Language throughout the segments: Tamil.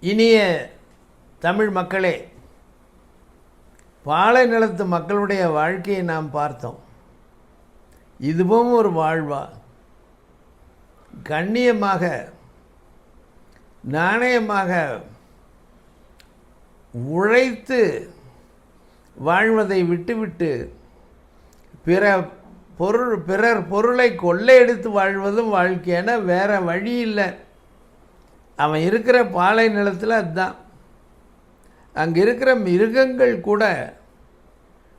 இனிய தமிழ் மக்களே, பாலை நிலத்து மக்களுடைய வாழ்க்கையை நாம் பார்த்தோம். இதுவும் ஒரு வாழ்வா? கண்ணியமாக நாணயமாக உழைத்து வாழ்வதை விட்டுவிட்டு பிறர் பொருளை கொள்ளையடித்து வாழ்வதும் வாழ்க்கையான வேறு வழி இல்லை. அவன் இருக்கிற பாலை நிலத்தில் அதுதான். அங்கே இருக்கிற மிருகங்கள் கூட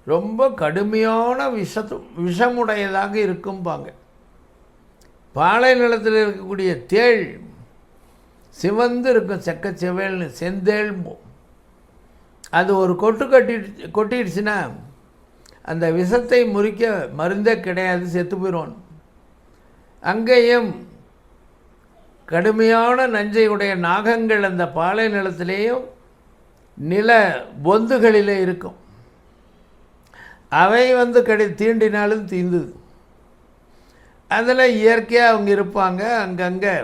ரொம்ப கடுமையான விஷமுடையதாக இருக்கும்பாங்க. பாலை நிலத்தில் இருக்கக்கூடிய தேள் சிவந்து இருக்கும், செக்கச்செவேல்னு செந்தேள். அது ஒரு கொட்டிடுச்சுன்னா அந்த விஷத்தை முறிக்க மருந்தே கிடையாது, செத்து போயிடுவான். அங்கேயும் கடுமையான நஞ்சையுடைய நாகங்கள் அந்த பாலை நிலத்திலேயும் நில பொந்துகளிலே இருக்கும். அவை தீண்டினாலும் தீந்துது. அதில் இயற்கையாக அவங்க இருப்பாங்க. அங்கங்கே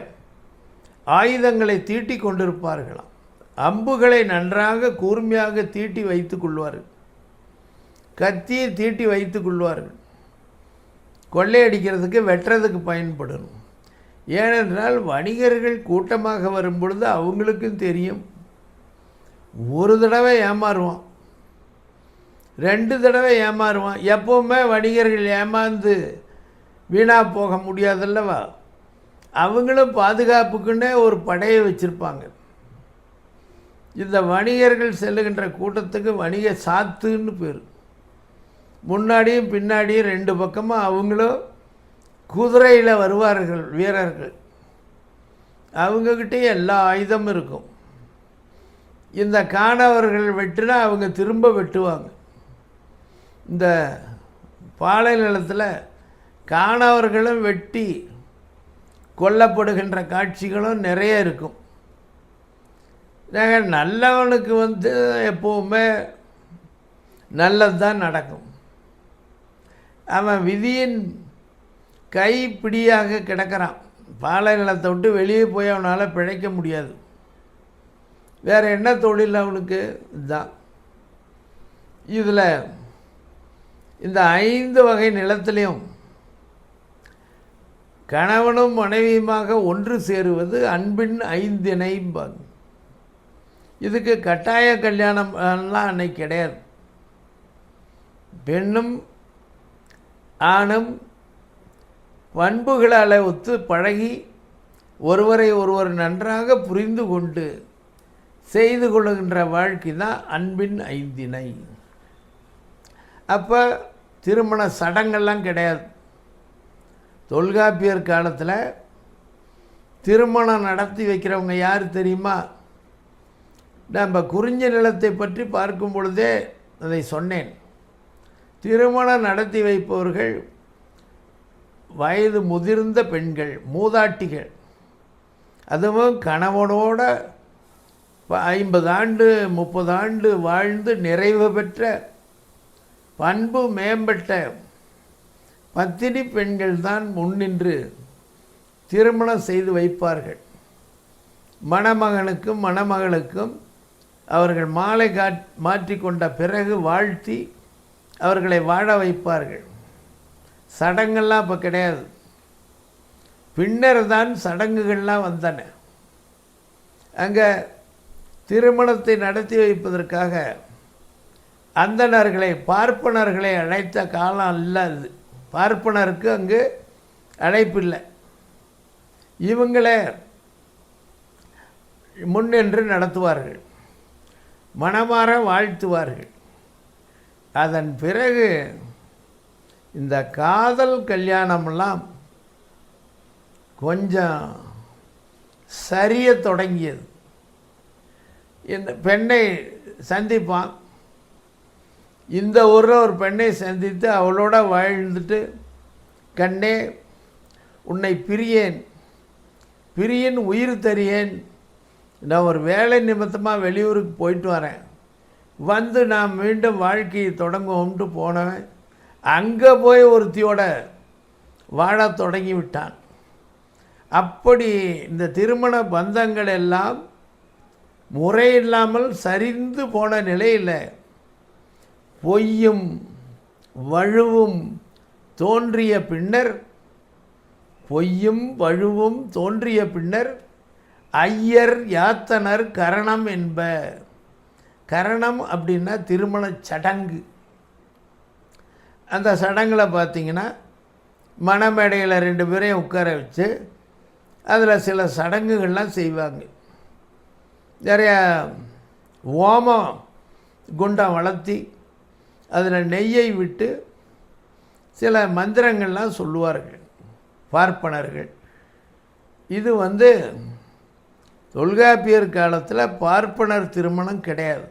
ஆயுதங்களை தீட்டி கொண்டிருப்பார்களாம். அம்புகளை நன்றாக கூர்மையாக தீட்டி வைத்து கொள்வார்கள், கத்தியை தீட்டி வைத்து கொள்வார்கள். கொள்ளையடிக்கிறதுக்கு வெட்டுறதுக்கு பயன்படணும். ஏனென்றால் வணிகர்கள் கூட்டமாக வரும் பொழுது அவங்களுக்கும் தெரியும், ஒரு தடவை ஏமாறுவான், 2 தடவை ஏமாறுவான். எப்போவுமே வணிகர்கள் ஏமாந்து வீணாக போக முடியாதல்லவா? அவங்களும் பாதுகாப்புக்குன்னே ஒரு படையை வச்சுருப்பாங்க. இந்த வணிகர்கள் செல்லுகின்ற கூட்டத்துக்கு வணிக சாத்துன்னு பேர். முன்னாடியும் பின்னாடியும் 2 பக்கமும் அவங்களும் குதிரையில் வருவார்கள் வீரர்கள். அவங்கக்கிட்டே எல்லா ஆயுதமும் இருக்கும். இந்த காணவர்கள் வெட்டினா அவங்க திரும்ப வெட்டுவாங்க. இந்த பாலை நிலத்தில் காணவர்களும் வெட்டி கொல்லப்படுகின்ற காட்சிகளும் நிறைய இருக்கும். நல்லவனுக்கு எப்போவுமே நல்லது தான் நடக்கும். அவன் விதியின் கைப்பிடியாக கிடக்கிறான். பாலை நிலத்தை விட்டு வெளியே போய் அவனால் பிழைக்க முடியாது. வேறு என்ன தொழில் அவனுக்கு? இதுதான். இதில் இந்த 5 வகை நிலத்திலையும் கணவனும் மனைவியுமாக ஒன்று சேருவது அன்பின் 5 இணைம்பாங்க. இதுக்கு கட்டாய கல்யாணம்லாம் அன்னைக்கு கிடையாது. பெண்ணும் ஆணும் பண்புகளால் ஒத்து பழகி ஒருவரை ஒருவர் நன்றாக புரிந்து கொண்டு செய்து கொள்ளுகின்ற வாழ்க்கை தான் அன்பின் 5 இணை. அப்போ திருமண சடங்கெல்லாம் கிடையாது. தொல்காப்பியர் காலத்தில் திருமணம் நடத்தி வைக்கிறவங்க யார் தெரியுமா? நம்ம குறிஞ்சி நிலத்தை பற்றி பார்க்கும் பொழுதே அதை சொன்னேன். திருமணம் நடத்தி வைப்பவர்கள் வயது முதிர்ந்த பெண்கள், மூதாட்டிகள். அதுவும் கணவனோட 50 ஆண்டு 30 ஆண்டு வாழ்ந்து நிறைவு பெற்ற பண்பு மேம்பட்ட பத்தினி பெண்கள் தான் முன்னின்று திருமணம் செய்து வைப்பார்கள். மணமகனுக்கும் மணமகளுக்கும் அவர்கள் மாலை மாற்றிக்கொண்ட பிறகு வாழ்த்தி அவர்களை வாழ வைப்பார்கள். சடங்கெல்லாம் இப்போ கிடையாது. பின்னர் தான் சடங்குகள்லாம் வந்தன. அங்கே திருமணத்தை நடத்தி வைப்பதற்காக அந்தணர்களை பார்ப்பனர்களை அழைத்த காலம் அல்ல அது. பார்ப்பனருக்கு அங்கு அழைப்பில்லை. இவங்களே முன்னின்று நடத்துவார்கள், மனமாற வாழ்த்துவார்கள். அதன் பிறகு இந்த காதல் கல்யாணமெல்லாம் கொஞ்சம் சரிய தொடங்கியது. இந்த பெண்ணை சந்திப்பான். இந்த ஊரில் ஒரு பெண்ணை சந்தித்து அவளோட வாழ்ந்துட்டு, கண்ணே உன்னை பிரியேன் உயிர் தரியேன், நான் ஒரு வேலை நிமித்தமாக வெளியூருக்கு போயிட்டு வரேன், நான் மீண்டும் வாழ்க்கையை தொடங்குவோம்ட்டு போனவன் அங்கே போய் ஒருத்தியோட வாழ தொடங்கி விட்டான். அப்படி இந்த திருமண பந்தங்கள் எல்லாம் முறை இல்லாமல் சரிந்து போன நிலையில் பொய்யும் வழுவும் தோன்றிய பின்னர் ஐயர் யாத்தனர் கரணம் என்ப. கரணம் அப்படின்னா திருமணச் சடங்கு. அந்த சடங்கில் பார்த்திங்கன்னா மணமேடையில் 2 பேரையும் உட்கார வச்சு அதில் சில சடங்குகள்லாம் செய்வாங்க. நிறைய ஓமம் குண்டம் வளர்த்தி அதில் நெய்யை விட்டு சில மந்திரங்கள்லாம் சொல்லுவார்கள் பார்ப்பனர்கள். இது தொல்காப்பியர் காலத்தில் பார்ப்பனர் திருமணம் கிடையாது.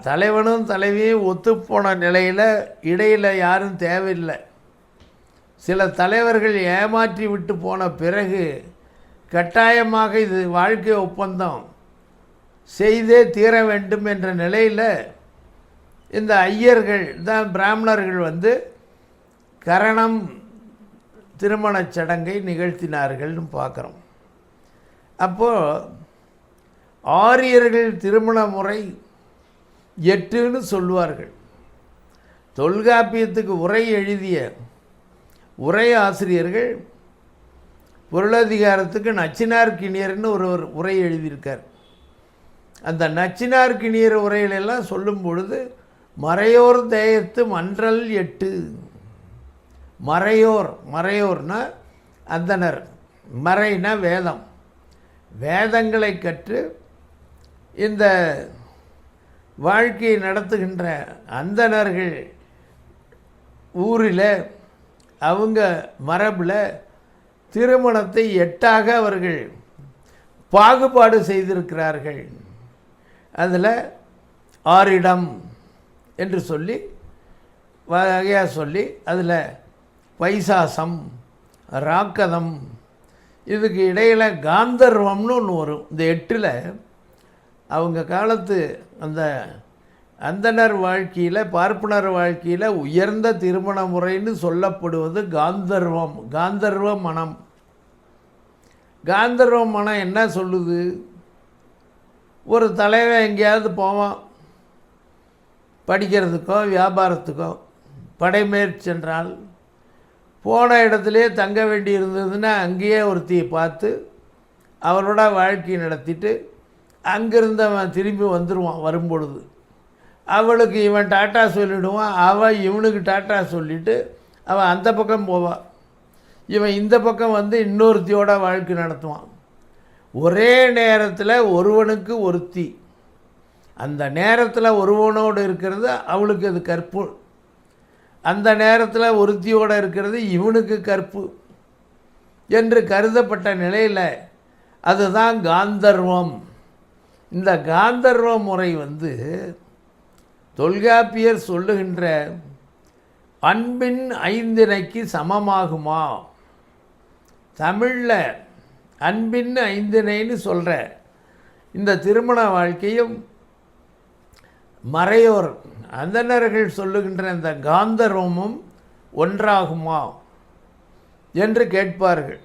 தலைவனும் தலைவியும் ஒத்துப்போன நிலையில் இடையில் யாரும் தேவையில்லை. சில தலைவர்கள் ஏமாற்றி விட்டு போன பிறகு கட்டாயமாக இது வாழ்க்கை ஒப்பந்தம் செய்தே தீர வேண்டும் என்ற நிலையில் இந்த ஐயர்கள் தான் பிராமணர்கள் கரணம் திருமணச் சடங்கை நிகழ்த்தினார்கள்னு பார்க்குறோம். அப்போது ஆரியர்கள் திருமண முறை 8ன்னு சொல்லுவார்கள். தொல்காப்பியத்துக்கு உரை எழுதிய உரை ஆசிரியர்கள் பொருளதிகாரத்துக்கு நச்சினார்க்கினியர்னு ஒரு உரை எழுதியிருக்கார். அந்த நச்சினார்க்கினியர் உரைகளெல்லாம் சொல்லும் பொழுது மறையோர் தேயத்து மன்றல் 8. மறையோர்னா அந்தனர், மறைனா வேதம், வேதங்களை கற்று இந்த வாழ்க்கையை நடத்துகின்ற அந்தணர்கள் ஊரில் அவங்க மரபில் திருமணத்தை 8ஆக அவர்கள் பாகுபாடு செய்திருக்கிறார்கள். அதில் ஆரிடம் என்று சொல்லி வகையாக சொல்லி அதில் பைசாசம், ராக்கதம், இதுக்கு இடையில் காந்தர்வம்னு ஒன்று வரும். இந்த 8ல் அவங்க காலத்து அந்த அந்தனர் வாழ்க்கையில் பார்ப்பனர் வாழ்க்கையில் உயர்ந்த திருமண முறைன்னு சொல்லப்படுவது காந்தர்வம். காந்தர்வ மனம். காந்தர்வ மனம் என்ன சொல்லுது? ஒரு தலைவன் எங்கேயாவது போவான் படிக்கிறதுக்கோ வியாபாரத்துக்கோ, படைமேற் சென்றால் போன இடத்துலையே தங்க வேண்டி இருந்ததுன்னா அங்கேயே ஒருத்தியை பார்த்து அவரோட வாழ்க்கை நடத்திட்டு அங்கேருந்து அவன் திரும்பி வந்துடுவான். வரும்பொழுது அவளுக்கு இவன் டாட்டா சொல்லிவிடுவான், அவன் இவனுக்கு டாட்டா சொல்லிவிட்டு அவன் அந்த பக்கம் போவான், இவன் இந்த பக்கம் இன்னொருத்தியோட வாழ்க்கை நடத்துவான். ஒரே நேரத்தில் ஒருவனுக்கு ஒருத்தி, அந்த நேரத்தில் ஒருவனோடு இருக்கிறது அவளுக்கு அது கற்பு, அந்த நேரத்தில் ஒருத்தியோடு இருக்கிறது இவனுக்கு கற்பு என்று கருதப்பட்ட நிலையில் அதுதான் காந்தர்வம். இந்த காந்தர்வ முறை தொல்காப்பியர் சொல்லுகின்ற அன்பின் 5 சமமாகுமா? தமிழில் அன்பின் 5 சொல்கிற இந்த திருமண வாழ்க்கையும் மறையோர் அந்தணர்கள் சொல்லுகின்ற இந்த காந்தர்வமும் ஒன்றாகுமா என்று கேட்பார்கள்.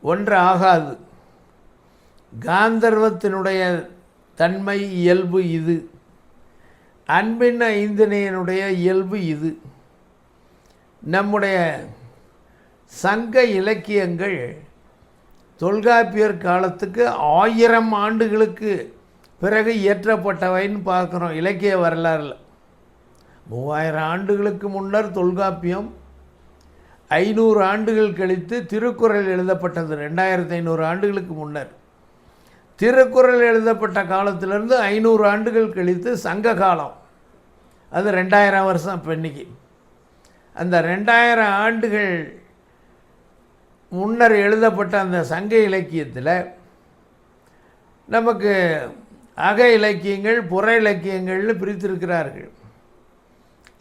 ஒன்று ஆகாது. காந்தர்வத்தினுடைய தன்மை இயல்பு இது, அன்பின் 5 இயல்பு இது. நம்முடைய சங்க இலக்கியங்கள் தொல்காப்பியர் காலத்துக்கு 1000 ஆண்டுகளுக்கு பிறகு இயற்றப்பட்டவைன்னு பார்க்குறோம். இலக்கிய வரலாறில் 3000 ஆண்டுகளுக்கு முன்னர் தொல்காப்பியம், 500 ஆண்டுகள் கழித்து திருக்குறள் எழுதப்பட்டது. 2500 ஆண்டுகளுக்கு முன்னர் திருக்குறள் எழுதப்பட்ட காலத்திலிருந்து 500 ஆண்டுகள் கழித்து சங்க காலம், அது 2000 வருஷம். இப்போ இன்றைக்கி அந்த 2000 ஆண்டுகள் முன்னர் எழுதப்பட்ட அந்த சங்க இலக்கியத்தில் நமக்கு அக இலக்கியங்கள் புற இலக்கியங்கள்னு பிரித்திருக்கிறார்கள்.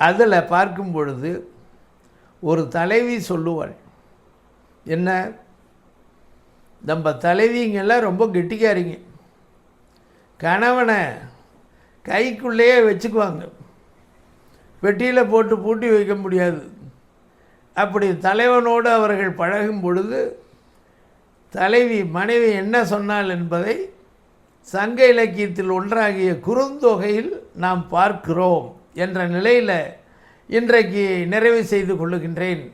அதில் பார்க்கும் பொழுது ஒரு தலைவி சொல்லுவாள், என்ன, நம்ம தலைவிங்கெல்லாம் ரொம்ப கெட்டிக்காரிங்க, கணவனை கைக்குள்ளேயே வச்சுக்குவாங்க, பெட்டியில் போட்டு பூட்டி வைக்க முடியாது. அப்படி தலைவனோடு அவர்கள் பழகும் பொழுது தலைவி மனைவி என்ன சொன்னாள் என்பதை சங்க இலக்கியத்தில் ஒன்றாகிய குறுந்தொகையில் நாம் பார்க்கிறோம் என்ற நிலையில் இன்றைக்கு நிறைவு செய்து கொள்ளுகின்றேன்.